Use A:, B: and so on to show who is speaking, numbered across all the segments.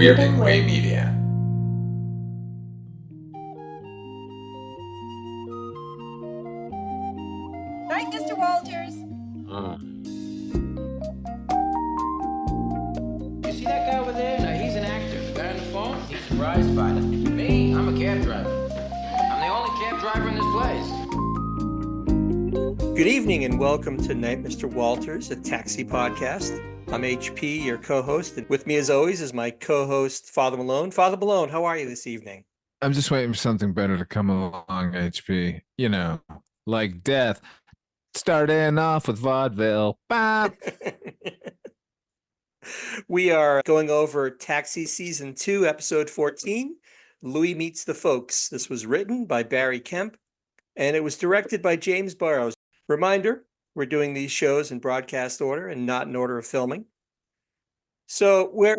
A: We're Way Media.
B: Night, Mr. Walters.
C: You see that guy over there? Now, he's an actor. The guy on the phone, he's a prize fighter. Me, I'm a cab driver. I'm the only cab driver in this place.
D: Good evening and welcome to Night, Mr. Walters, a taxi podcast. I'm HP, your co-host, and with me as always is my co-host, Father Malone. Father Malone, how are you this evening?
E: I'm just waiting for something better to come along, HP. You know, like death. Starting off with vaudeville. Bop.
D: We are going over Taxi Season 2, Episode 14, Louie Meets The Folks. This was written by Barry Kemp, and it was directed by James Burrows. Reminder, we're doing these shows in broadcast order and not in order of filming. So we're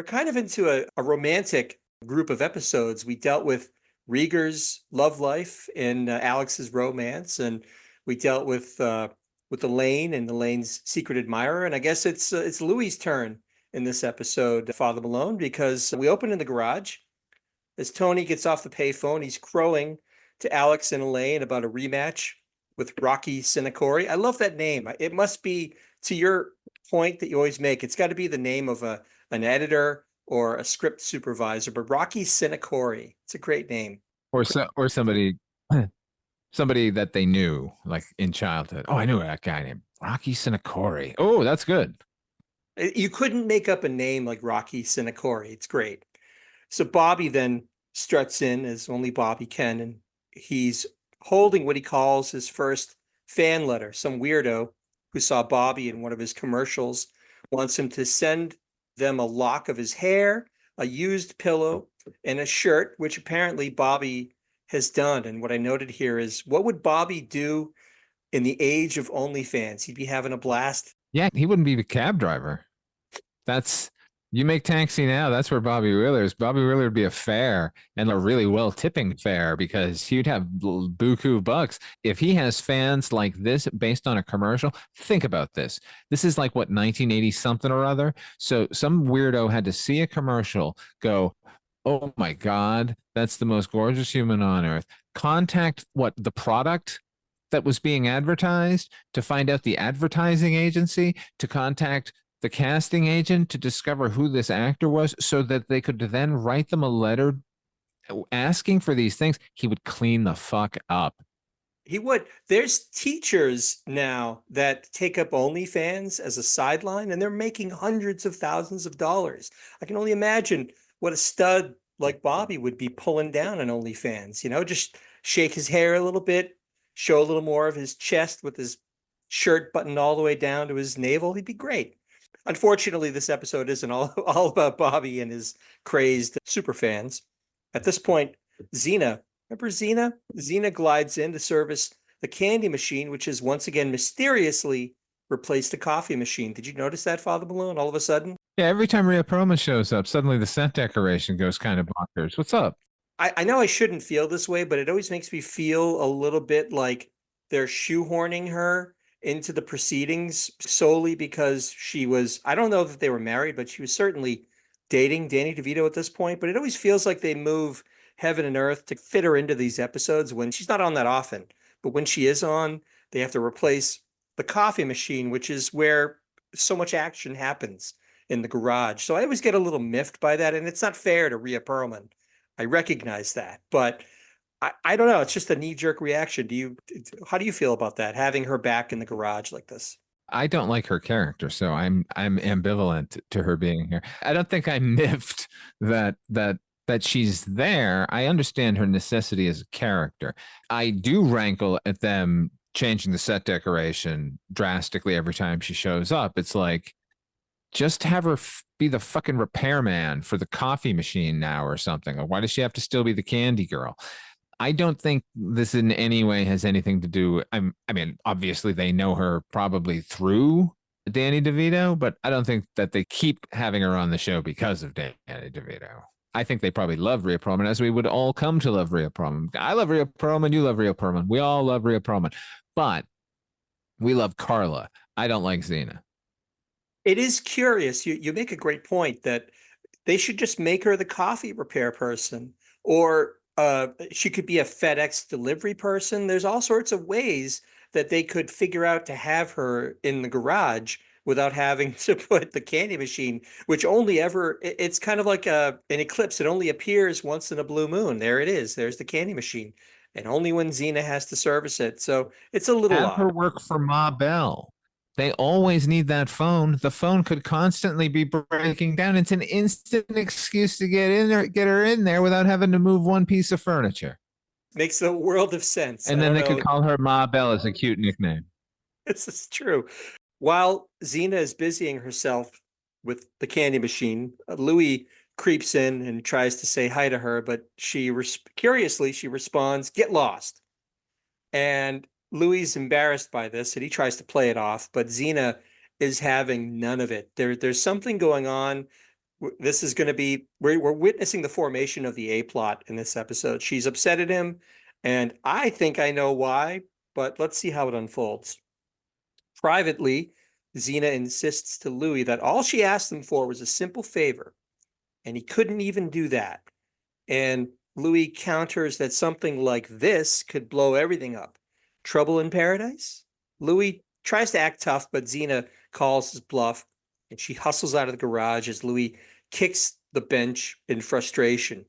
D: kind of into a romantic group of episodes. We dealt with Rieger's love life and Alex's romance, and we dealt with Elaine and Elaine's secret admirer. And I guess it's Louie's turn in this episode, Father Malone, because we open in the garage. As Tony gets off the payphone, he's crowing to Alex and Elaine about a rematch with Rocky Cinecori. I love that name. It must be, to your point that you always make, it's got to be the name of an editor or a script supervisor, but Rocky Cinecori, it's a great name.
E: Or somebody that they knew, like in childhood. Oh, I knew that guy named Rocky Cinecori. Oh, that's good.
D: You couldn't make up a name like Rocky Cinecori. It's great. So Bobby then struts in as only Bobby can, and he's holding what he calls his first fan letter. Some weirdo who saw Bobby in one of his commercials wants him to send them a lock of his hair, a used pillow, and a shirt, which apparently Bobby has done. And what I noted here is, what would Bobby do in the age of OnlyFans? He'd be having a blast.
E: Yeah, he wouldn't be the cab driver. You make taxi now, that's where Bobby Wheeler is. Bobby Wheeler would be a fare, and a really well tipping fare, because he'd have buku bucks. If he has fans like this based on a commercial, think about this. This is like, what, 1980 something or other? So some weirdo had to see a commercial, go, oh my God, that's the most gorgeous human on earth. Contact the product that was being advertised, to find out the advertising agency, to contact the casting agent to discover who this actor was, so that they could then write them a letter asking for these things. He would clean the fuck up.
D: He would. There's teachers now that take up OnlyFans as a sideline, and they're making hundreds of thousands of dollars. I can only imagine what a stud like Bobby would be pulling down on OnlyFans, just shake his hair a little bit, show a little more of his chest with his shirt buttoned all the way down to his navel. He'd be great. Unfortunately, this episode isn't all about Bobby and his crazed super fans. At this point, Zena, remember Zena? Zena glides in to service the candy machine, which has once again mysteriously replaced the coffee machine. Did you notice that, Father Malone, all of a sudden?
E: Yeah, every time Rhea Perlman shows up, suddenly the set decoration goes kind of bonkers. What's up?
D: I know I shouldn't feel this way, but it always makes me feel a little bit like they're shoehorning her into the proceedings solely because she was, I don't know that they were married, but she was certainly dating Danny DeVito at this point. But it always feels like they move heaven and earth to fit her into these episodes when she's not on that often. But when she is on, they have to replace the coffee machine, which is where so much action happens in the garage. So I always get a little miffed by that. And it's not fair to Rhea Perlman. I recognize that, but I don't know. It's just a knee-jerk reaction. How do you feel about that, having her back in the garage like this?
E: I don't like her character, so I'm ambivalent to her being here. I don't think I'm miffed that she's there. I understand her necessity as a character. I do rankle at them changing the set decoration drastically every time she shows up. It's like, just have her be the fucking repairman for the coffee machine now or something. Or why does she have to still be the candy girl? I don't think this in any way has anything to do. I mean, obviously they know her probably through Danny DeVito, but I don't think that they keep having her on the show because of Danny DeVito. I think they probably love Rhea Perlman, as we would all come to love Rhea Perlman. I love Rhea Perlman. You love Rhea Perlman. We all love Rhea Perlman. But we love Carla. I don't like Zena.
D: It is curious. You make a great point that They should just make her the coffee repair person, or she could be a FedEx delivery person. There's all sorts of ways that they could figure out to have her in the garage without having to put the candy machine, which only ever, it's kind of like an eclipse. It only appears once in a blue moon. There it is. There's the candy machine. And only when Xena has to service it. So it's a little
E: Have her
D: odd.
E: work for Ma Bell. They always need that phone. The phone could constantly be breaking down. It's an instant excuse to get in there, get her in there without having to move one piece of furniture.
D: Makes a world of sense.
E: And
D: I
E: then
D: don't
E: they could
D: know.
E: call her Ma Bell as a cute nickname.
D: This is true. While Xena is busying herself with the candy machine, Louis creeps in and tries to say hi to her, but curiously she responds, "Get lost." And Louis is embarrassed by this and he tries to play it off, but Xena is having none of it. There's something going on. This is going to be, we're witnessing the formation of the A plot in this episode. She's upset at him, and I think I know why, but let's see how it unfolds. Privately, Xena insists to Louis that all she asked him for was a simple favor, and he couldn't even do that. And Louis counters that something like this could blow everything up. Trouble in paradise? Louis tries to act tough, but Xena calls his bluff, and she hustles out of the garage as Louis kicks the bench in frustration.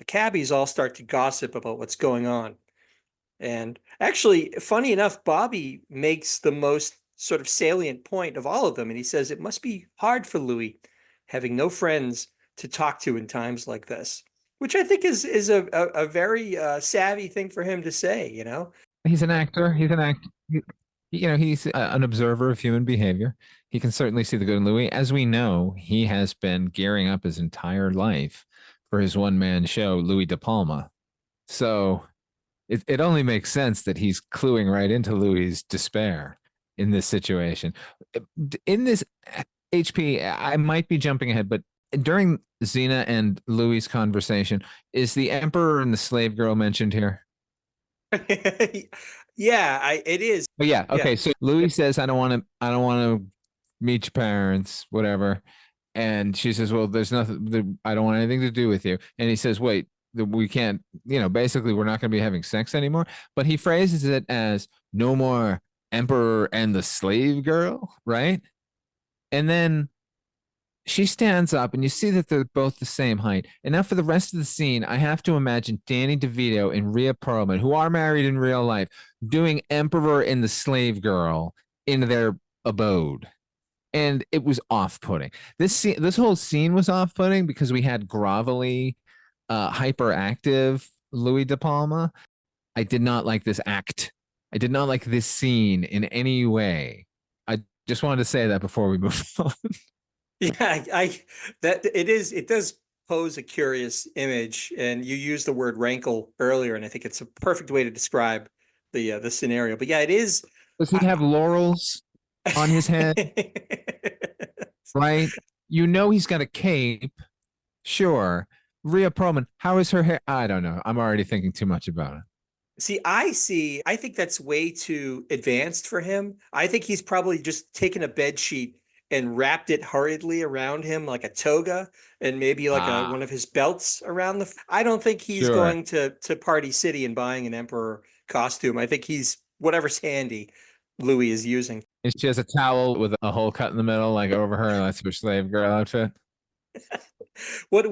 D: The cabbies all start to gossip about what's going on. And actually, funny enough, Bobby makes the most sort of salient point of all of them. And he says it must be hard for Louis having no friends to talk to in times like this, which I think is a very savvy thing for him to say, you know?
E: He's an actor. He's an actor. He's an observer of human behavior. He can certainly see the good in Louis. As we know, he has been gearing up his entire life for his one-man show, Louis De Palma. So it only makes sense that he's cluing right into Louis's despair in this situation. In this HP, I might be jumping ahead, but during Xena and Louis's conversation, is the Emperor and the slave girl mentioned here?
D: Yeah, it is.
E: But yeah,
D: Yeah.
E: okay. So Louis says, I don't want to meet your parents, whatever. And she says, well, there's nothing, I don't want anything to do with you. And he says, wait, we can't, basically we're not going to be having sex anymore. But he phrases it as no more Emperor and the slave girl, right? And then she stands up and you see that they're both the same height. And now for the rest of the scene, I have to imagine Danny DeVito and Rhea Perlman, who are married in real life, doing Emperor and the slave girl in their abode. And it was off-putting. This whole scene was off-putting because we had grovelly, hyperactive Louis De Palma. I did not like this act. I did not like this scene in any way. I just wanted to say that before we move on.
D: Yeah, it does pose a curious image, and you used the word rankle earlier, and I think it's a perfect way to describe the scenario. But yeah, it is.
E: Does he have laurels on his head? Right? He's got a cape. Sure. Rhea Perlman, how is her hair? I don't know. I'm already thinking too much about it.
D: I think that's way too advanced for him. I think he's probably just taken a bed sheet and wrapped it hurriedly around him like a toga and maybe like one of his belts around I don't think he's
E: Sure.
D: going to Party City and buying an emperor costume. I think he's whatever's handy Louis is using.
E: And she has a towel with a hole cut in the middle, like over her. That's her slave girl outfit.
D: What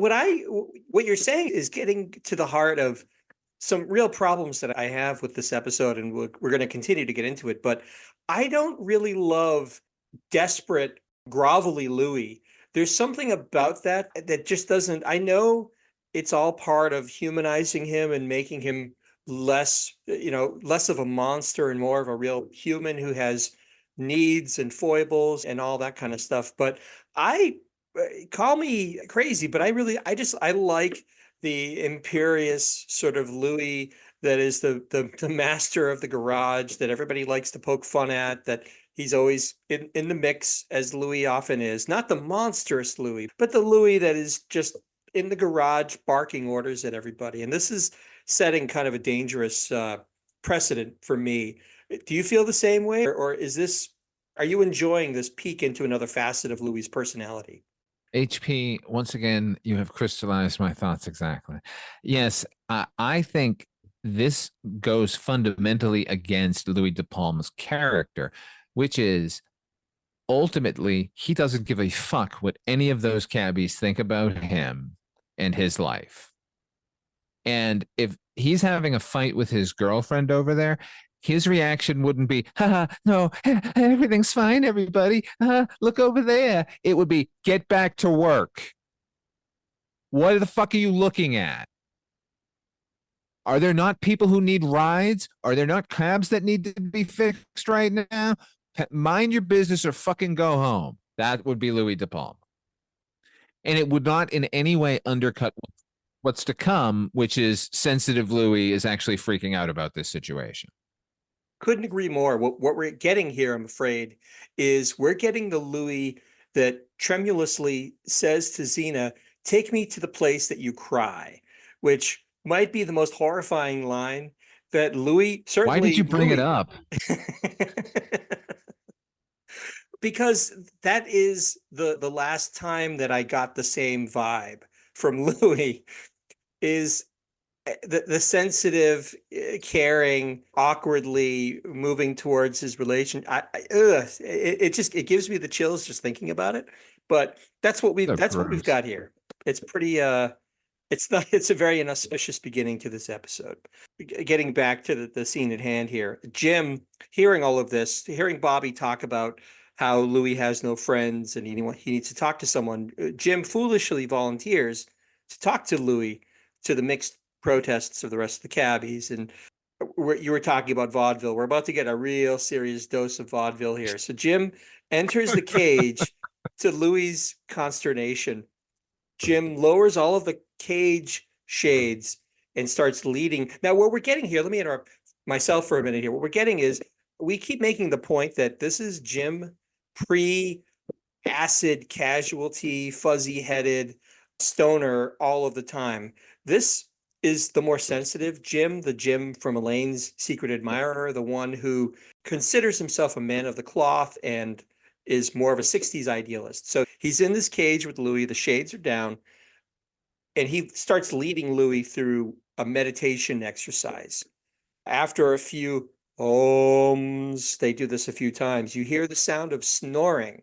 D: you're saying is getting to the heart of some real problems that I have with this episode, and we're going to continue to get into it. But I don't really love desperate, grovelly Louis. There's something about that just doesn't. I know it's all part of humanizing him and making him less of a monster and more of a real human who has needs and foibles and all that kind of stuff. But I call me crazy, but I like the imperious sort of Louis that is the master of the garage that everybody likes to poke fun at, that he's always in the mix, as Louis often is. Not the monstrous Louis, but the Louis that is just in the garage barking orders at everybody. And this is setting kind of a dangerous precedent for me. Do you feel the same way, or are you enjoying this peek into another facet of Louis's personality?
E: HP, once again, you have crystallized my thoughts exactly. Yes, I think this goes fundamentally against Louis De Palma's character, which is ultimately he doesn't give a fuck what any of those cabbies think about him and his life. And if he's having a fight with his girlfriend over there, his reaction wouldn't be, haha, no, everything's fine, everybody. Look over there. It would be, get back to work. What the fuck are you looking at? Are there not people who need rides? Are there not cabs that need to be fixed right now? Mind your business or fucking go home. That would be Louis De Palma. And it would not in any way undercut what's to come, which is sensitive Louis is actually freaking out about this situation.
D: Couldn't agree more. What we're getting here, I'm afraid, is we're getting the Louis that tremulously says to Zena, "Take me to the place that you cry," which might be the most horrifying line that Louis, certainly.
E: Why did you bring
D: Louis,
E: it up?
D: Because that is the last time that I got the same vibe from Louis, is the sensitive, caring, awkwardly moving towards his relation. It just, it gives me the chills just thinking about it. But that's what
E: So
D: what we've
E: gross.
D: got here. It's pretty it's a very inauspicious beginning to this episode. Getting back to the scene at hand here, Jim, hearing all of this, hearing Bobby talk about how Louis has no friends and he needs to talk to someone, Jim foolishly volunteers to talk to Louis, to the mixed protests of the rest of the cabbies. And you were talking about vaudeville. We're about to get a real serious dose of vaudeville here. So Jim enters the cage. To Louis's consternation, Jim lowers all of the cage shades and starts leading. Now, what we're getting here, let me interrupt myself for a minute here. What we're getting is, we keep making the point that this is Jim pre-acid casualty, fuzzy-headed stoner all of the time. This is the more sensitive Jim, the Jim from Elaine's Secret Admirer, the one who considers himself a man of the cloth and is more of a 60s idealist. So he's in this cage with Louis, the shades are down, and he starts leading Louis through a meditation exercise. After a few ohms, they do this a few times, you hear the sound of snoring,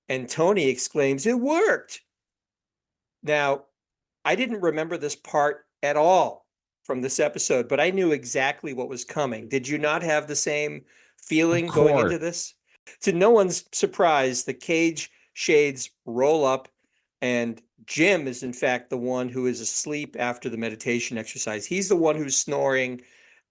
D: and Tony exclaims, "It worked!" Now, I didn't remember this part at all from this episode, but I knew exactly what was coming. Did you not have the same feeling going into this? To no one's surprise, the cage shades roll up, and Jim is in fact the one who is asleep after the meditation exercise. He's the one who's snoring,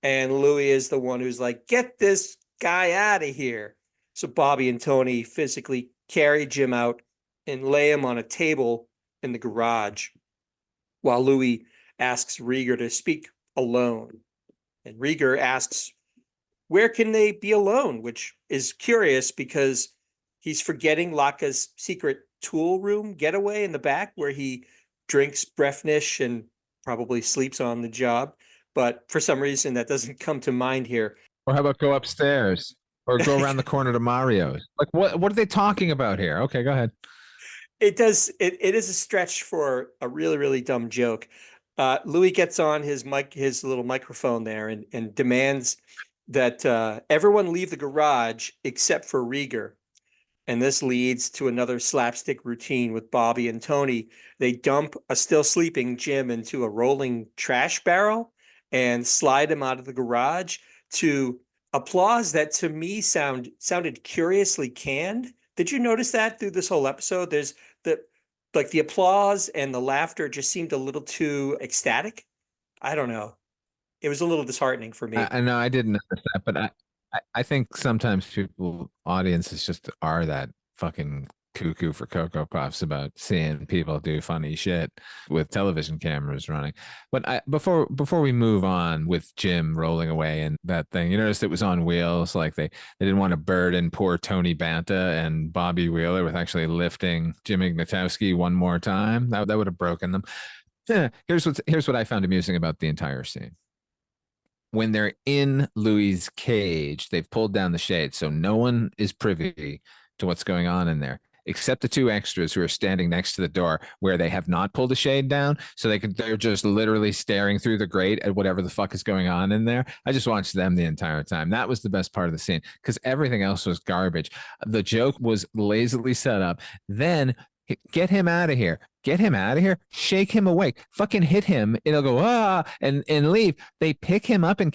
D: and Louis is the one who's like, "Get this guy out of here." So Bobby and Tony physically carry Jim out and lay him on a table in the garage, while Louis asks Rieger to speak alone. And Rieger asks, where can they be alone? Which is curious because he's forgetting Laka's secret tool room getaway in the back where he drinks Brefnish and probably sleeps on the job. But for some reason, that doesn't come to mind here.
E: Or how about go upstairs or go around the corner to Mario's? Like, what are they talking about here? Okay, go ahead.
D: It does. It is a stretch for a really, really dumb joke. Louis gets on his little microphone there and demands that everyone leave the garage except for Rieger. And this leads to another slapstick routine with Bobby and Tony. They dump a still sleeping Jim into a rolling trash barrel and slide him out of the garage, to applause that to me sounded curiously canned. Did you notice that through this whole episode? There's the applause and the laughter just seemed a little too ecstatic. I don't know. It was a little disheartening for me.
E: I know I didn't notice that, but I think sometimes audiences just are that fucking cuckoo for Cocoa Puffs about seeing people do funny shit with television cameras running. But before we move on with Jim rolling away and that thing, you noticed it was on wheels. Like they didn't want to burden poor Tony Banta and Bobby Wheeler with actually lifting Jim Ignatowski one more time. That would have broken them. Here's what I found amusing about the entire scene. When they're in Louis's cage, they've pulled down the shade, so no one is privy to what's going on in there. except the two extras who are standing next to the door where they have not pulled the shade down. So they're just literally staring through the grate at whatever the fuck is going on in there. I just watched them the entire time. That was the best part of the scene because everything else was garbage. The joke was lazily set up. Then get him out of here. Get him out of here. Shake him awake. Fucking hit him. It'll go, and leave. They pick him up and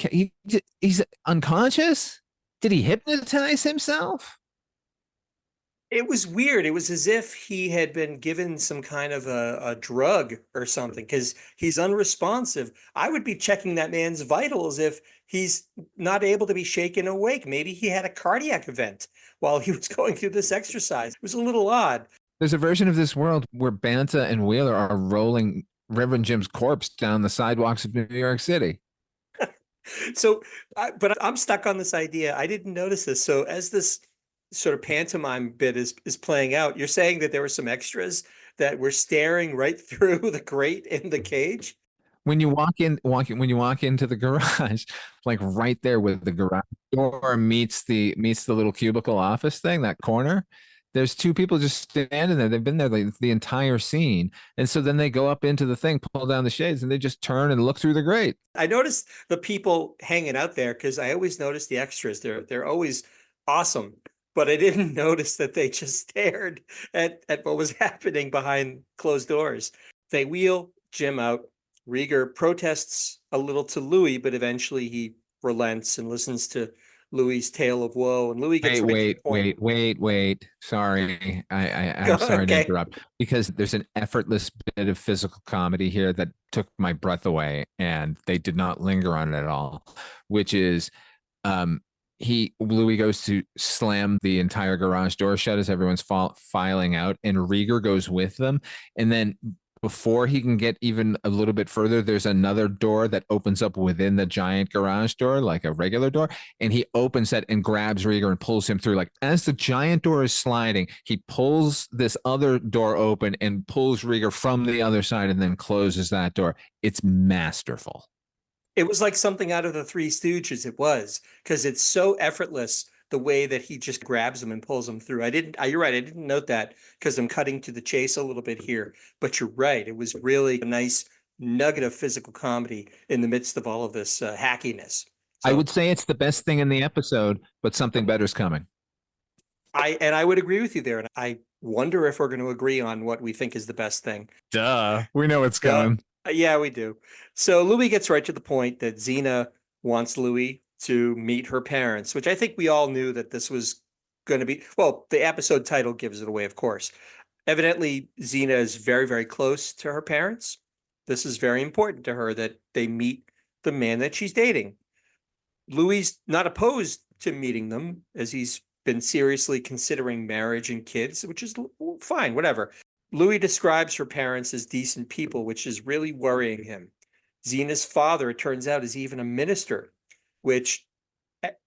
E: he's unconscious. Did he hypnotize himself?
D: It was weird. It was as if he had been given some kind of a drug or something because he's unresponsive. I would be checking that man's vitals if he's not able to be shaken awake. Maybe he had a cardiac event while he was going through this exercise. It was a little odd.
E: There's a version of this world where Banta and Wheeler are rolling Reverend Jim's corpse down the sidewalks of New York City.
D: But I'm stuck on this idea. I didn't notice this. So as this sort of pantomime bit is playing out, you're saying that there were some extras that were staring right through the grate in the cage?
E: When you walk into the garage, like right there where the garage door meets the little cubicle office thing, that corner, there's two people just standing there. They've been there the entire scene. And so then they go up into the thing, pull down the shades, and they just turn and look through the grate.
D: I noticed the people hanging out there because I always notice the extras. They're always awesome. But I didn't notice that they just stared at what was happening behind closed doors. They wheel Jim out. Rieger protests a little to Louie, but eventually he relents and listens to Louie's tale of woe. And Louie gets
E: wait. Sorry. I'm sorry to interrupt because there's an effortless bit of physical comedy here that took my breath away and they did not linger on it at all, which is Louie goes to slam the entire garage door shut as everyone's filing out, and Rieger goes with them. And then before he can get even a little bit further, there's another door that opens up within the giant garage door, like a regular door. And he opens that and grabs Rieger and pulls him through. Like as the giant door is sliding, he pulls this other door open and pulls Rieger from the other side and then closes that door. It's masterful.
D: It was like something out of the Three Stooges. It was because it's so effortless the way that he just grabs them and pulls them through. You're right. I didn't note that because I'm cutting to the chase a little bit here, but you're right. It was really a nice nugget of physical comedy in the midst of all of this hackiness.
E: So, I would say it's the best thing in the episode, but something better's coming.
D: I would agree with you there. And I wonder if we're going to agree on what we think is the best thing.
E: Duh. We know it's coming.
D: Yeah, we do. So Louie gets right to the point that Zena wants Louie to meet her parents, which I think we all knew that this was going to be. Well, the episode title gives it away, of course. Evidently, Zena is very, very close to her parents. This is very important to her that they meet the man that she's dating. Louie's not opposed to meeting them, as he's been seriously considering marriage and kids, which is fine, whatever. Louie describes her parents as decent people, which is really worrying him. Zena's father, it turns out, is even a minister, which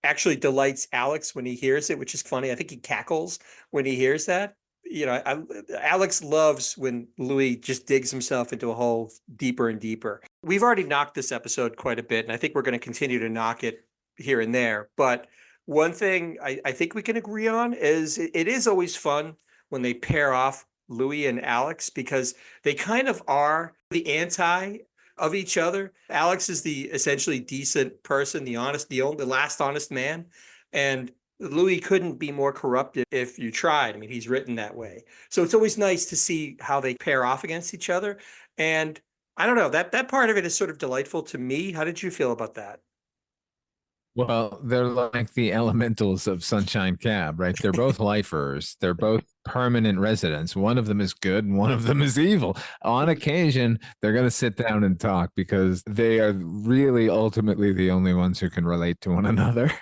D: actually delights Alex when he hears it, which is funny. I think he cackles when he hears that. You know, Alex loves when Louie just digs himself into a hole deeper and deeper. We've already knocked this episode quite a bit, and I think we're going to continue to knock it here and there. But one thing I think we can agree on is it is always fun when they pair off Louie and Alex, because they kind of are the anti of each other. Alex is the essentially decent person, the last honest man. And Louie couldn't be more corrupted if you tried. I mean, he's written that way. So it's always nice to see how they pair off against each other. And I don't know, that part of it is sort of delightful to me. How did you feel about that?
E: Well, they're like the elementals of Sunshine Cab, right? They're both lifers. They're both permanent residents. One of them is good and one of them is evil. On occasion, they're going to sit down and talk because they are really ultimately the only ones who can relate to one another.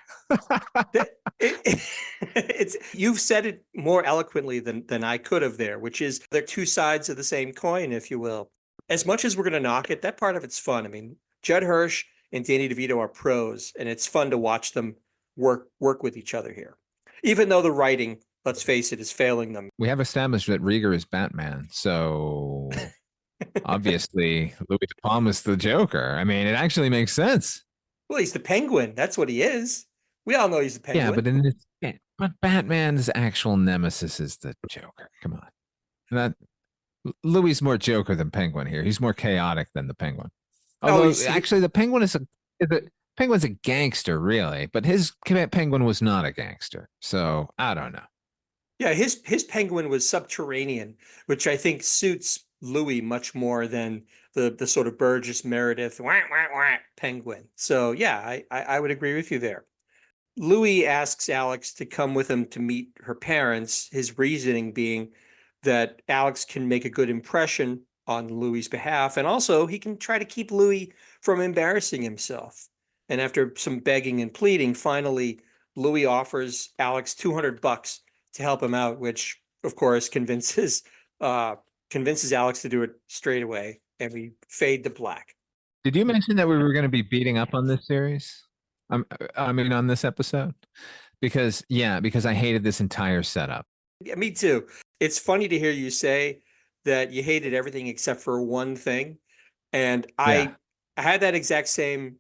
D: You've said it more eloquently than I could have there, which is they're two sides of the same coin, if you will. As much as we're going to knock it, that part of it's fun. I mean, Judd Hirsch and Danny DeVito are pros, and it's fun to watch them work with each other here. Even though the writing, let's face it, is failing them.
E: We have established that Rieger is Batman, so obviously Louis De Palma's the Joker. I mean, it actually makes sense.
D: Well, he's the Penguin. That's what he is. We all know he's the Penguin.
E: Yeah, But Batman's actual nemesis is the Joker. Come on. That Louis more Joker than Penguin here. He's more chaotic than the Penguin.
D: Oh,
E: Although actually the Penguin is a Penguin's a gangster, really, but his Penguin was not a gangster. So I don't know.
D: yeah, his penguin was subterranean, which I think suits Louis much more than the sort of Burgess Meredith wah, wah, wah, penguin. So yeah, I would agree with you there. Louis asks Alex to come with him to meet her parents, his reasoning being that Alex can make a good impression on Louis's behalf, and also he can try to keep Louis from embarrassing himself. And after some begging and pleading, finally Louis offers Alex $200 to help him out, which of course convinces Alex to do it straight away, and we fade to black.
E: Did you mention that we were going to be beating up on this series? I mean, on this episode? Because I hated this entire setup.
D: Yeah, me too. It's funny to hear you say that you hated everything except for one thing. And
E: Yeah.
D: I had that exact same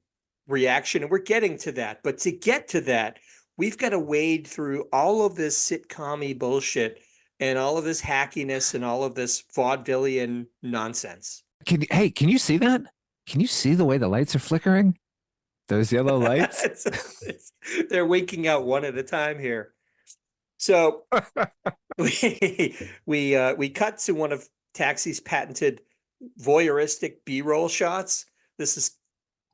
D: reaction, and we're getting to that. But to get to that, we've got to wade through all of this sitcom-y bullshit and all of this hackiness and all of this vaudevillian nonsense.
E: Can you see that? Can you see the way the lights are flickering? Those yellow lights?
D: They're winking out one at a time here. So we cut to one of Taxi's patented voyeuristic B-roll shots. This is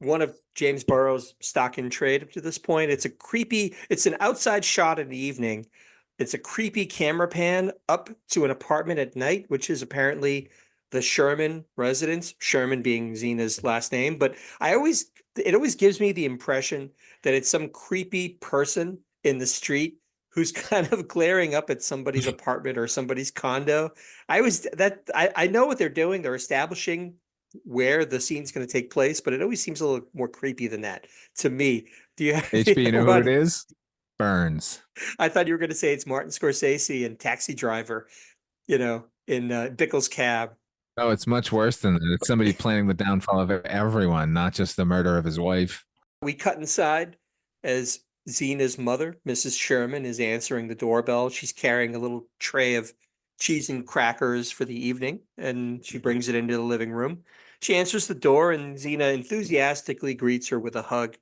D: one of James Burrows' stock in trade up to this point. It's an outside shot in the evening. It's a creepy camera pan up to an apartment at night, which is apparently the Sherman residence, Sherman being Zena's last name. But it always gives me the impression that it's some creepy person in the street who's kind of glaring up at somebody's apartment or somebody's condo. I know what they're doing. They're establishing where the scene's going to take place, but it always seems a little more creepy than that to me. Do you have
E: HB, you know who it is? Burns.
D: I thought you were going to say it's Martin Scorsese and Taxi Driver, in Bickle's cab.
E: Oh, it's much worse than that. It's somebody planning the downfall of everyone, not just the murder of his wife.
D: We cut inside as Zena's mother, Mrs. Sherman, is answering the doorbell. She's carrying a little tray of cheese and crackers for the evening, and she brings it into the living room. She answers the door, and Zena enthusiastically greets her with a hug.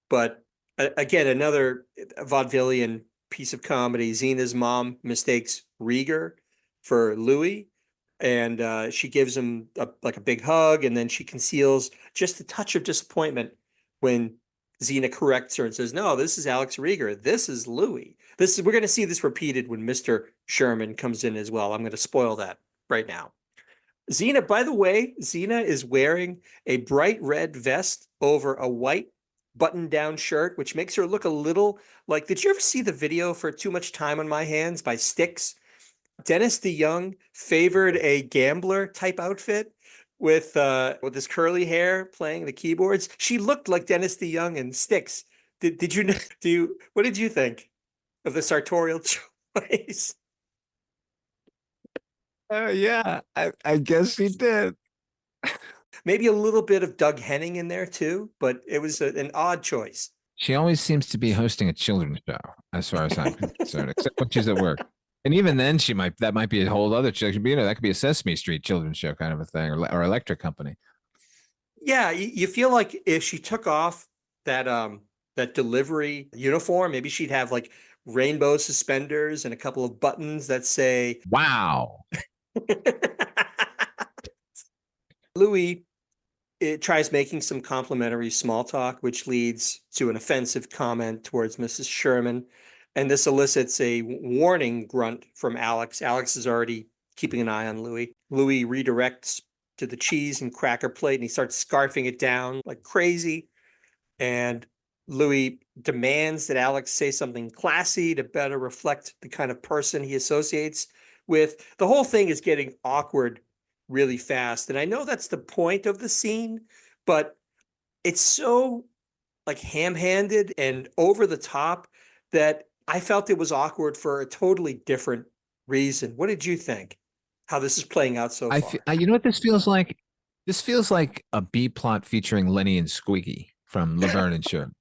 D: But again, another vaudevillian piece of comedy. Zena's mom mistakes Rieger for Louis, and she gives him a big hug, and then she conceals just a touch of disappointment when Zena corrects her and says, "No, this is Alex Rieger. This is Louis." We're going to see this repeated when Mr. Sherman comes in as well. I'm going to spoil that right now. Zena, by the way, Zena is wearing a bright red vest over a white button-down shirt, which makes her look a little like, did you ever see the video for Too Much Time on My Hands by Styx? Dennis DeYoung favored a gambler type outfit with his curly hair playing the keyboards. She looked like Dennis DeYoung in Styx. Did you know, what did you think of the sartorial choice?
E: Yeah, I guess she did.
D: Maybe a little bit of Doug Henning in there too, but it was an odd choice.
E: She always seems to be hosting a children's show, as far as I'm concerned, except when she's at work. And even then, that might be a whole other show. That could be a Sesame Street children's show kind of a thing, or Electric Company.
D: Yeah, you feel like if she took off that delivery uniform, maybe she'd have like rainbow suspenders and a couple of buttons that say
E: "Wow."
D: Louis tries making some complimentary small talk, which leads to an offensive comment towards Mrs. Sherman. And this elicits a warning grunt from Alex. Alex is already keeping an eye on Louis. Louis redirects to the cheese and cracker plate, and he starts scarfing it down like crazy. And Louis demands that Alex say something classy to better reflect the kind of person he associates with. The whole thing is getting awkward really fast. And I know that's the point of the scene, but it's so like ham-handed and over the top that I felt it was awkward for a totally different reason. What did you think? How this is playing out so far?
E: You know what this feels like? This feels like a B plot featuring Lenny and Squiggy from Laverne and Shirley.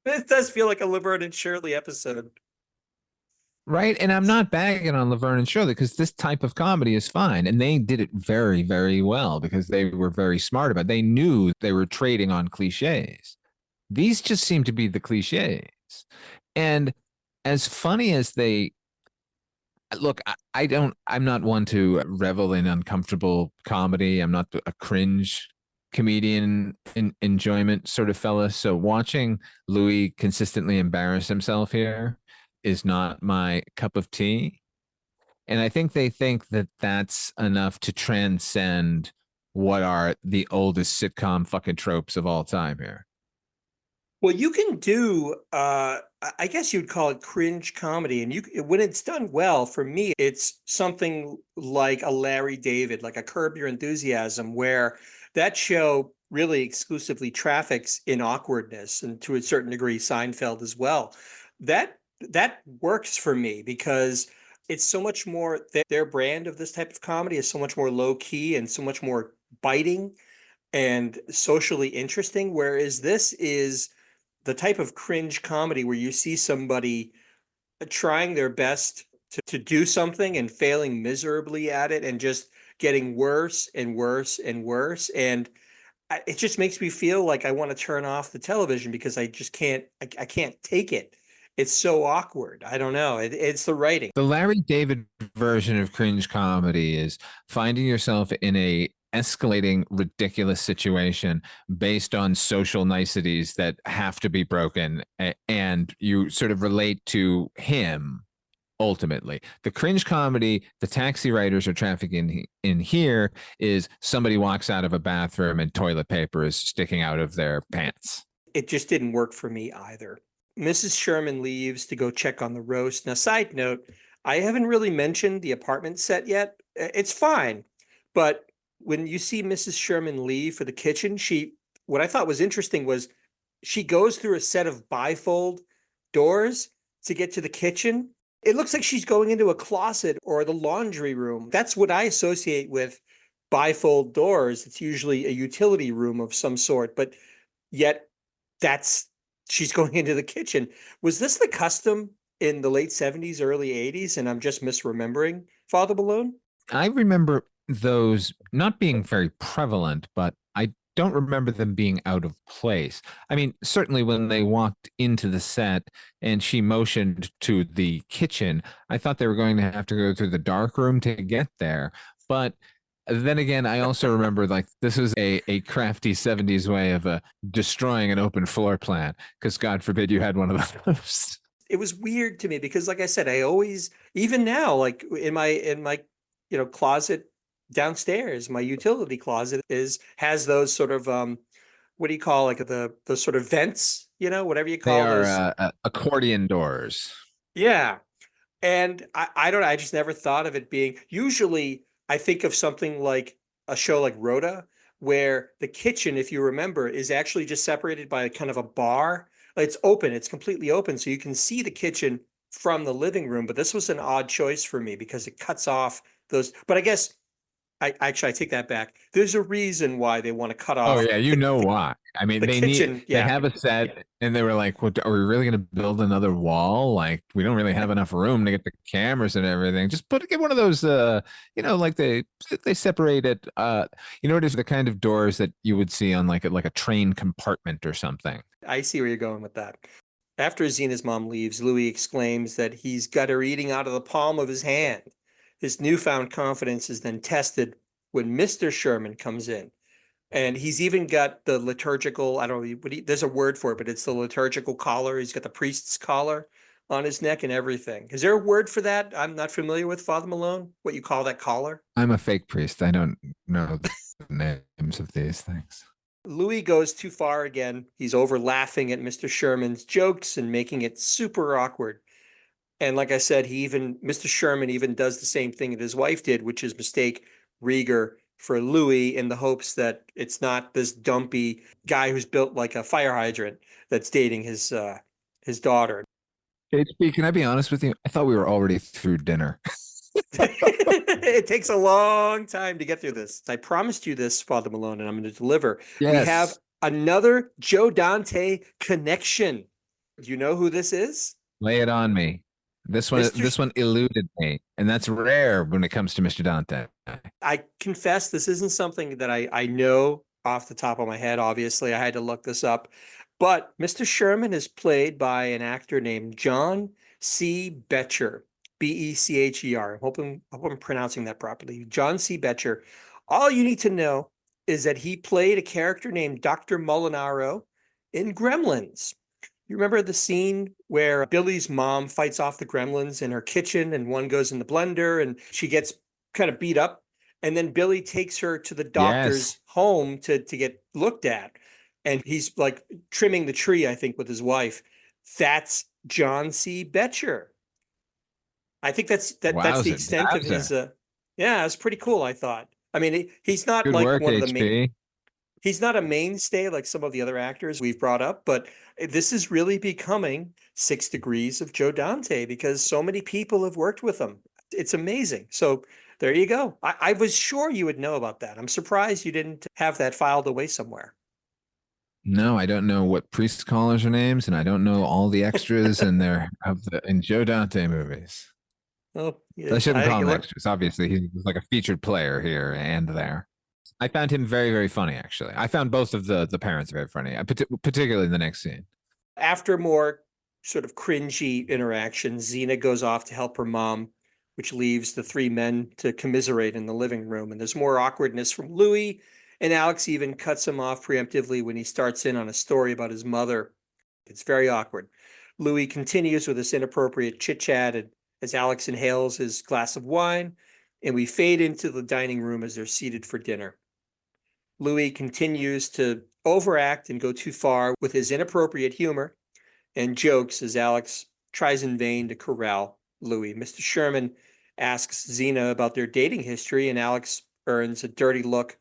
D: It does feel like a Laverne and Shirley episode.
E: Right. And I'm not bagging on Laverne and Shirley because this type of comedy is fine. And they did it very, very well because they were very smart about it. They knew they were trading on cliches. These just seem to be the cliches. And as funny as they look, I'm not one to revel in uncomfortable comedy. I'm not a cringe comedian enjoyment sort of fella. So watching Louis consistently embarrass himself here is not my cup of tea. And I think they think that that's enough to transcend what are the oldest sitcom fucking tropes of all time here.
D: Well, you can do, I guess you'd call it cringe comedy, and when it's done well, for me, it's something like a Larry David, like a Curb Your Enthusiasm, where that show really exclusively traffics in awkwardness, and to a certain degree, Seinfeld as well. That works for me because it's so much more their brand of this type of comedy is so much more low key and so much more biting and socially interesting, whereas this is the type of cringe comedy where you see somebody trying their best to do something and failing miserably at it and just getting worse and worse and worse. And it just makes me feel like I want to turn off the television because I just can't, I can't take it. It's so awkward. I don't know. It's the writing.
E: The Larry David version of cringe comedy is finding yourself in a escalating ridiculous situation based on social niceties that have to be broken, and you sort of relate to him ultimately. The cringe comedy the taxi writers are trafficking in here is somebody walks out of a bathroom and toilet paper is sticking out of their pants.
D: It just didn't work for me either. Mrs. Sherman leaves to go check on the roast. Now, side note, I haven't really mentioned the apartment set yet. It's fine, but when you see Mrs. Sherman leave for the kitchen, what I thought was interesting was she goes through a set of bifold doors to get to the kitchen. It looks like she's going into a closet or the laundry room. That's what I associate with bifold doors. It's usually a utility room of some sort, but yet that's she's going into the kitchen. Was this the custom in the late 70s, early 80s? And I'm just misremembering Father Malone?
E: I remember those not being very prevalent, but I don't remember them being out of place. I mean, certainly when they walked into the set and she motioned to the kitchen, I thought they were going to have to go through the dark room to get there. But then again, I also remember like this was a crafty 70s way of destroying an open floor plan because God forbid you had one of those.
D: It was weird to me because, like I said, I always, even now, like in my closet downstairs, my utility closet has those sort of what do you call, like the sort of vents, whatever you
E: They
D: call
E: are
D: those.
E: accordion doors.
D: Yeah. And I don't know, I just never thought of it being, usually I think of something like a show like Rhoda, where the kitchen, if you remember, is actually just separated by kind of a bar. It's open, it's completely open, so you can see the kitchen from the living room. But this was an odd choice for me because it cuts off those. But I guess I take that back. There's a reason why they want to cut
E: Oh
D: off
E: yeah, you know why. I mean,
D: the kitchen.
E: they
D: Yeah.
E: have a set and they were like, what, are we really going to build another wall? Like we don't really have enough room to get the cameras and everything. Just get one of those like they separate it it is the kind of doors that you would see on like a train compartment or something.
D: I see where you're going with that. After Zena's mom leaves, Louis exclaims that he's got her eating out of the palm of his hand. His newfound confidence is then tested when Mr. Sherman comes in. And he's even got the liturgical, I don't know, there's a word for it, but it's the liturgical collar. He's got the priest's collar on his neck and everything. Is there a word for that? I'm not familiar with, Father Malone, what you call that collar.
E: I'm a fake priest. I don't know the names of these things.
D: Louis goes too far again. He's over laughing at Mr. Sherman's jokes and making it super awkward. And like I said, Mr. Sherman even does the same thing that his wife did, which is mistake Rieger for Louis in the hopes that it's not this dumpy guy who's built like a fire hydrant that's dating his daughter.
E: HP, can I be honest with you? I thought we were already through dinner.
D: It takes a long time to get through this. I promised you this, Father Malone, and I'm going to deliver.
E: Yes.
D: We have another Joe Dante connection. Do you know who this is?
E: Lay it on me. This one eluded me, and that's rare when it comes to Mr. Dante.
D: I confess this isn't something that I know off the top of my head. Obviously, I had to look this up. But Mr. Sherman is played by an actor named John C. Betcher, Becher. I hope I'm pronouncing that properly. John C. Betcher. All you need to know is that he played a character named Dr. Molinaro in Gremlins. You remember the scene where Billy's mom fights off the gremlins in her kitchen and one goes in the blender and she gets kind of beat up? And then Billy takes her to the
E: Yes.
D: doctor's home to get looked at. And he's like trimming the tree, I think, with his wife. That's John C. Betcher. I think that's the
E: Wowza,
D: extent of his yeah, it's pretty cool, I thought. I mean, he's not
E: good
D: like
E: work,
D: one of the main
E: HP.
D: he's not a mainstay like some of the other actors we've brought up, but this is really becoming 6 Degrees of Joe Dante because so many people have worked with him. It's amazing. So there you go. I was sure you would know about that. I'm surprised you didn't have that filed away somewhere.
E: No, I don't know what priest callers are names, and I don't know all the extras in Joe Dante movies.
D: Oh,
E: I shouldn't call him
D: look.
E: extras. Obviously, he's like a featured player here and there. I found him very, very funny. Actually, I found both of the parents very funny, particularly in the next scene.
D: After more sort of cringy interactions, Zena goes off to help her mom, which leaves the three men to commiserate in the living room. And there's more awkwardness from Louie, and Alex even cuts him off preemptively when he starts in on a story about his mother. It's very awkward. Louie continues with this inappropriate chit chat as Alex inhales his glass of wine, and we fade into the dining room as they're seated for dinner. Louis continues to overact and go too far with his inappropriate humor and jokes as Alex tries in vain to corral Louis. Mr. Sherman asks Zena about their dating history, and Alex earns a dirty look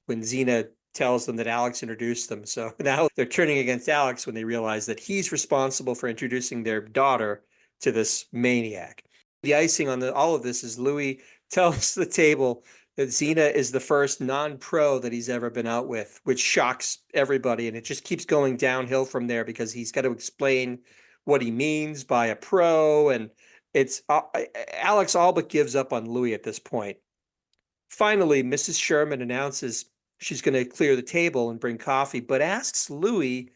D: when Zena tells them that Alex introduced them. So now they're turning against Alex when they realize that he's responsible for introducing their daughter to this maniac. The icing on all of this is Louis tells the table that Zena is the first non-pro that he's ever been out with, which shocks everybody. And it just keeps going downhill from there because he's got to explain what he means by a pro. And it's Alex all but gives up on Louis at this point. Finally, Mrs. Sherman announces she's going to clear the table and bring coffee, but asks Louis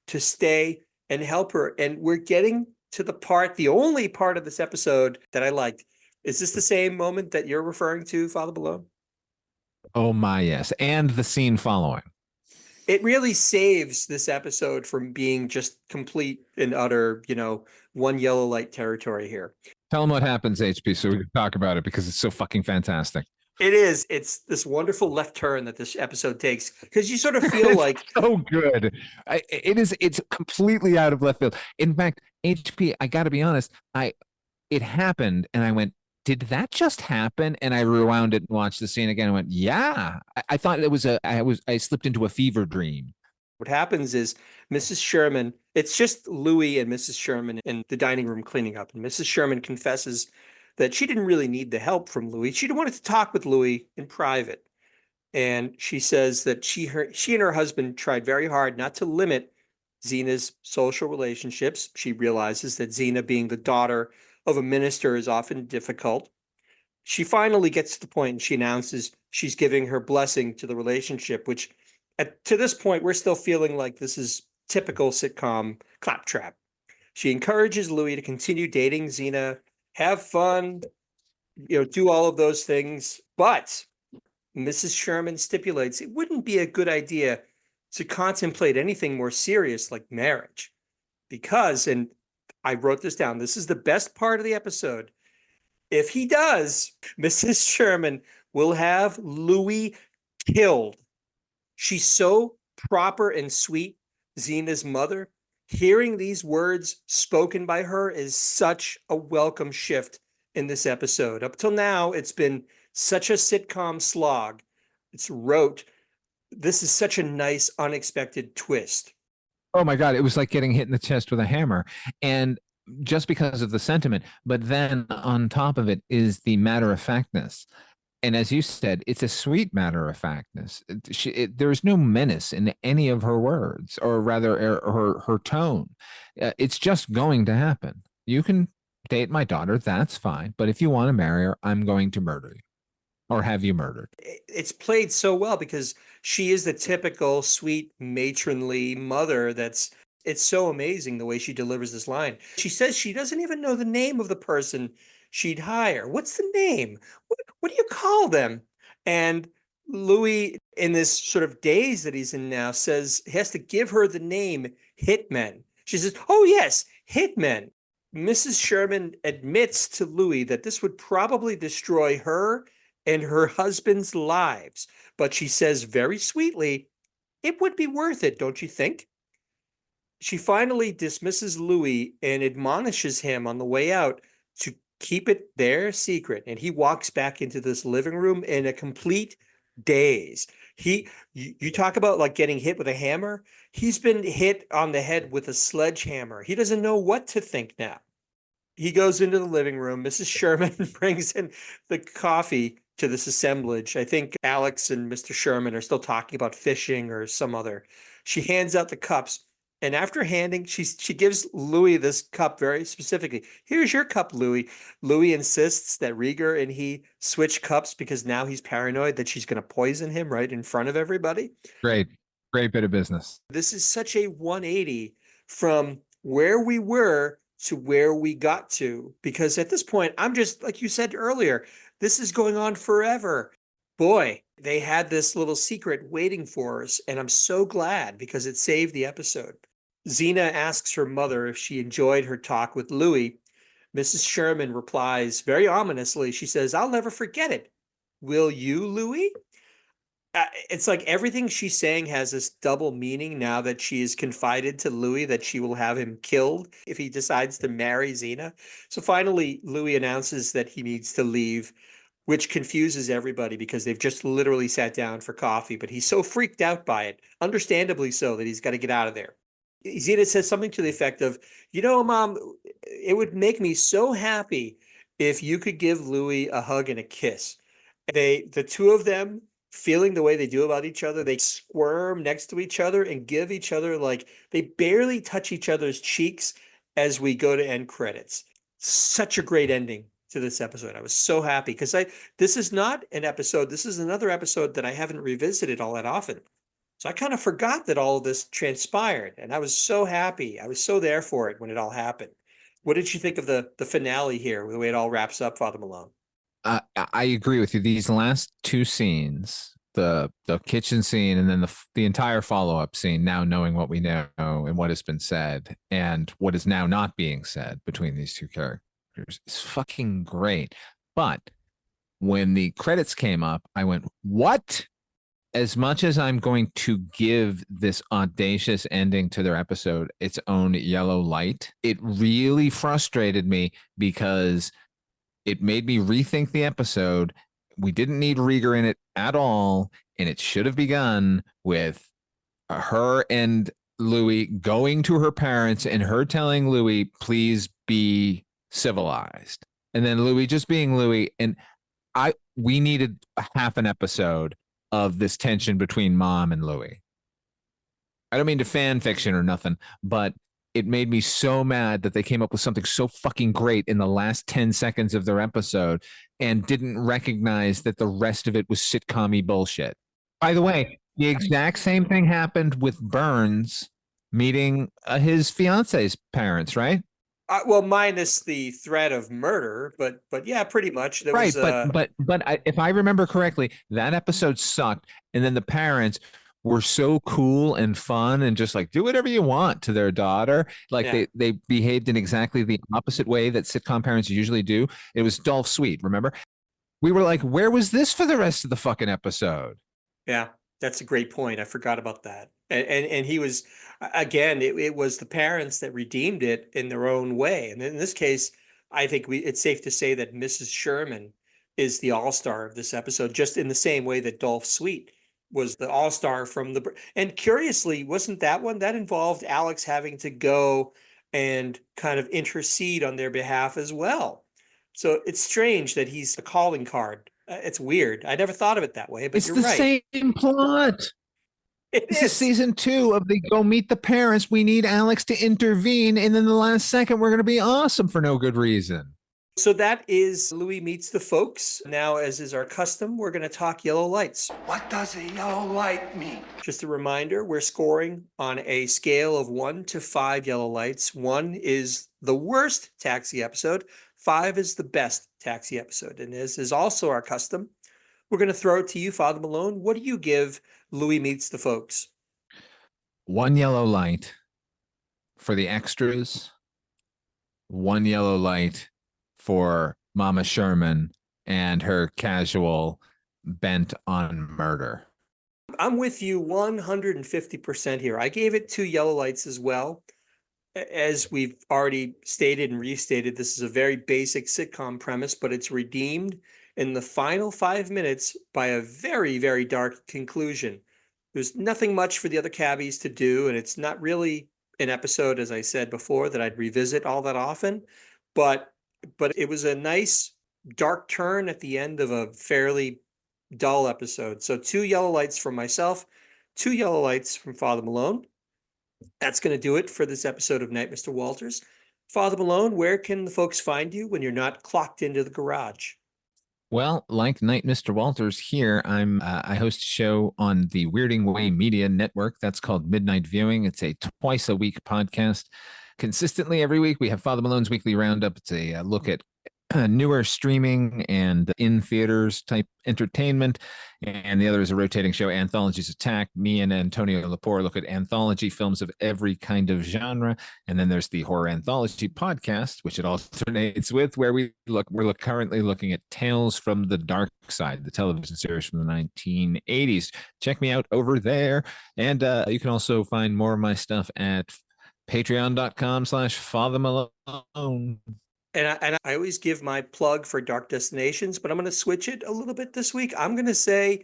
D: to stay and help her. And we're getting to the only part of this episode that I liked. Is this the same moment that you're referring to, Father Malone?
E: Oh my, yes. And the scene following.
D: It really saves this episode from being just complete and utter, one yellow light territory here.
E: Tell them what happens, HP, so we can talk about it because it's so fucking fantastic.
D: It is. It's this wonderful left turn that this episode takes because you sort of feel like
E: so good. It's completely out of left field. In fact, HP, I got to be honest, it happened and I went, did that just happen? And I rewound it and watched the scene again and went, yeah. I thought it was I slipped into a fever dream.
D: What happens is Mrs. Sherman, it's just Louis and Mrs. Sherman in the dining room cleaning up. And Mrs. Sherman confesses that she didn't really need the help from Louis. She wanted to talk with Louis in private. And she says that she and her husband tried very hard not to limit Zena's social relationships. She realizes that Zena, being the daughter of a minister, is often difficult. She finally gets to the point and she announces she's giving her blessing to the relationship, which to this point, we're still feeling like this is typical sitcom claptrap. She encourages Louis to continue dating Zena, have fun, do all of those things. But Mrs. Sherman stipulates it wouldn't be a good idea to contemplate anything more serious like marriage because, and I wrote this down, this is the best part of the episode. If he does, Mrs. Sherman will have Louis killed. She's so proper and sweet, Zena's mother. Hearing these words spoken by her is such a welcome shift in this episode. Up till now, it's been such a sitcom slog. It's rote. This is such a nice, unexpected twist.
E: Oh my God, it was like getting hit in the chest with a hammer. And just because of the sentiment, but then on top of it is the matter-of-factness. And as you said, it's a sweet matter-of-factness. There's no menace in any of her words, or rather her tone. It's just going to happen. You can date my daughter, that's fine. But if you want to marry her, I'm going to murder you or have you murdered.
D: It's played so well because she is the typical sweet matronly mother it's so amazing the way she delivers this line. She says she doesn't even know the name of the person she'd hire. What's the name? What do you call them? And Louis, in this sort of daze that he's in now, says he has to give her the name Hitmen. She says, "Oh, yes, Hitmen." Mrs. Sherman admits to Louis that this would probably destroy her and her husband's lives. But she says very sweetly, "It would be worth it, don't you think?" She finally dismisses Louis and admonishes him on the way out to keep it their secret. And he walks back into this living room in a complete daze. You talk about like getting hit with a hammer. He's been hit on the head with a sledgehammer. He doesn't know what to think now. He goes into the living room. Mrs. Sherman brings in the coffee to this assemblage. I think Alex and Mr. Sherman are still talking about fishing or some other. She hands out the cups. And after handing, she gives Louis this cup very specifically. "Here's your cup, Louis." Louis insists that Rieger and he switch cups because now he's paranoid that she's going to poison him right in front of everybody.
E: Great, great bit of business.
D: This is such a 180 from where we were to where we got to, because at this point, I'm just, like you said earlier, this is going on forever. Boy, they had this little secret waiting for us, and I'm so glad because it saved the episode. Zena asks her mother if she enjoyed her talk with Louis. Mrs. Sherman replies very ominously. She says, "I'll never forget it. Will you, Louis?" It's like everything she's saying has this double meaning now that she is confided to Louis that she will have him killed if he decides to marry Zena. So finally, Louis announces that he needs to leave, which confuses everybody because they've just literally sat down for coffee, but he's so freaked out by it, understandably so, that he's got to get out of there. Zena says something to the effect of, Mom, it would make me so happy if you could give Louis a hug and a kiss. The two of them, feeling the way they do about each other, they squirm next to each other and give each other, like, they barely touch each other's cheeks as we go to end credits. Such a great ending to this episode. I was so happy because this is not an episode. This is another episode that I haven't revisited all that often. So I kind of forgot that all of this transpired, and I was so happy. I was so there for it when it all happened. What did you think of the finale here, the way it all wraps up, Father Malone?
E: I agree with you. These last two scenes, the kitchen scene and then the entire follow-up scene, now knowing what we know and what has been said and what is now not being said between these two characters, is fucking great. But when the credits came up, I went, what? As much as I'm going to give this audacious ending to their episode its own yellow light, it really frustrated me because it made me rethink the episode. We didn't need Rieger in it at all, and it should have begun with her and Louis going to her parents and her telling Louis, "Please be civilized," and then Louis just being Louis. And we needed a half an episode of this tension between Mom and Louis. I don't mean to fan fiction or nothing, but it made me so mad that they came up with something so fucking great in the last 10 seconds of their episode and didn't recognize that the rest of it was sitcom-y bullshit. By the way, the exact same thing happened with Burns meeting his fiance's parents, right?
D: Well, minus the threat of murder, but yeah, pretty much. There
E: right,
D: was,
E: but if I remember correctly, that episode sucked, and then the parents were so cool and fun and just like do whatever you want to their daughter. Like
D: Yeah.
E: they behaved in exactly the opposite way that sitcom parents usually do. It was Dolph Sweet, remember? We were like, where was this for the rest of the fucking episode?
D: Yeah, that's a great point. I forgot about that. And he was, again, it was the parents that redeemed it in their own way. And in this case, I think it's safe to say that Mrs. Sherman is the all-star of this episode, just in the same way that Dolph Sweet was the all-star from and curiously, wasn't that one that involved Alex having to go and kind of intercede on their behalf as well? So it's strange that he's a calling card. It's weird. I never thought of it that way, but
E: It's
D: you're
E: the
D: right.
E: same plot.
D: It
E: This is
D: is.
E: season 2 of the Go Meet the Parents. We need Alex to intervene, and then the last second, we're going to be awesome for no good reason.
D: So that is Louie Meets the Folks. Now, as is our custom, we're going to talk yellow lights.
A: What does a yellow light mean?
D: Just a reminder, we're scoring on a scale of 1 to 5 yellow lights. 1 is the worst Taxi episode. 5 is the best Taxi episode. And as is also our custom, we're going to throw it to you, Father Malone. What do you give Louie Meets the Folks?
E: 1 yellow light for the extras, 1 yellow light for Mama Sherman and her casual bent on murder.
D: I'm with you 150% here. I gave it 2 yellow lights as well. As we've already stated and restated, this is a very basic sitcom premise, but it's redeemed in the final 5 minutes by a very, very dark conclusion. There's nothing much for the other cabbies to do, and it's not really an episode, as I said before, that I'd revisit all that often. But it was a nice dark turn at the end of a fairly dull episode. So 2 yellow lights from myself, 2 yellow lights from Father Malone. That's going to do it for this episode of Night, Mr. Walters. Father Malone, where can the folks find you when you're not clocked into the garage?
E: Well, like Night Mr. Walters here, I host a show on the Weirding Way Media Network. That's called Midnight Viewing. It's a twice a week podcast. Consistently every week, we have Father Malone's Weekly Roundup. It's a look at newer streaming and in theaters type entertainment. And the other is a rotating show, Anthologies Attack. Me and Antonio Lepore look at anthology films of every kind of genre. And then there's the Horror Anthology podcast, which it alternates with, where we're currently looking at Tales from the Dark Side, the television series from the 1980s. Check me out over there. And you can also find more of my stuff at patreon.com/Father Malone.
D: And I always give my plug for Dark Destinations, but I'm going to switch it a little bit this week. I'm going to say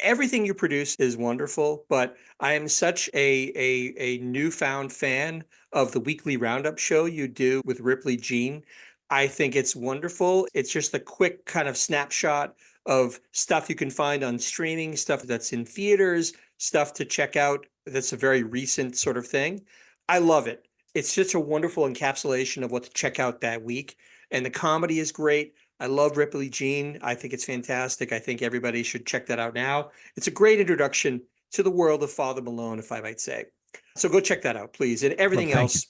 D: everything you produce is wonderful, but I am such a newfound fan of the weekly roundup show you do with Ripley Jean. I think it's wonderful. It's just a quick kind of snapshot of stuff you can find on streaming, stuff that's in theaters, stuff to check out that's a very recent sort of thing. I love it. It's such a wonderful encapsulation of what to check out that week. And the comedy is great. I love Ripley Jean. I think it's fantastic. I think everybody should check that out now. It's a great introduction to the world of Father Malone, if I might say. So go check that out, please. And everything else.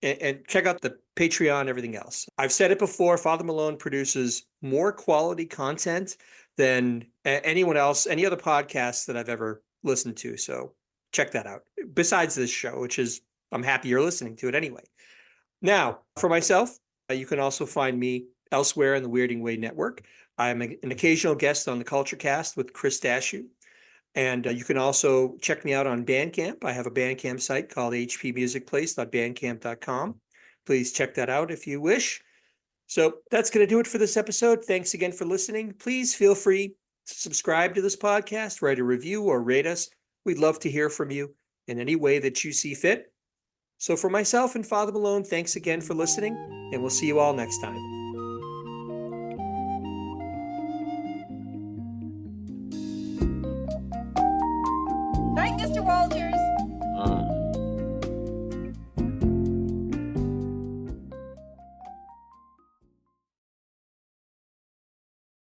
D: And check out the Patreon, everything else. I've said it before, Father Malone produces more quality content than anyone else, any other podcast that I've ever listened to. So check that out. Besides this show, which is, I'm happy you're listening to it anyway. Now, for myself, you can also find me elsewhere in the Weirding Way Network. I'm an occasional guest on the Culture Cast with Chris Dashew. And you can also check me out on Bandcamp. I have a Bandcamp site called hpmusicplace.bandcamp.com. Please check that out if you wish. So that's going to do it for this episode. Thanks again for listening. Please feel free to subscribe to this podcast, write a review, or rate us. We'd love to hear from you in any way that you see fit. So for myself and Father Malone, thanks again for listening, and we'll see you all next time.
B: Night, Mr. Walters.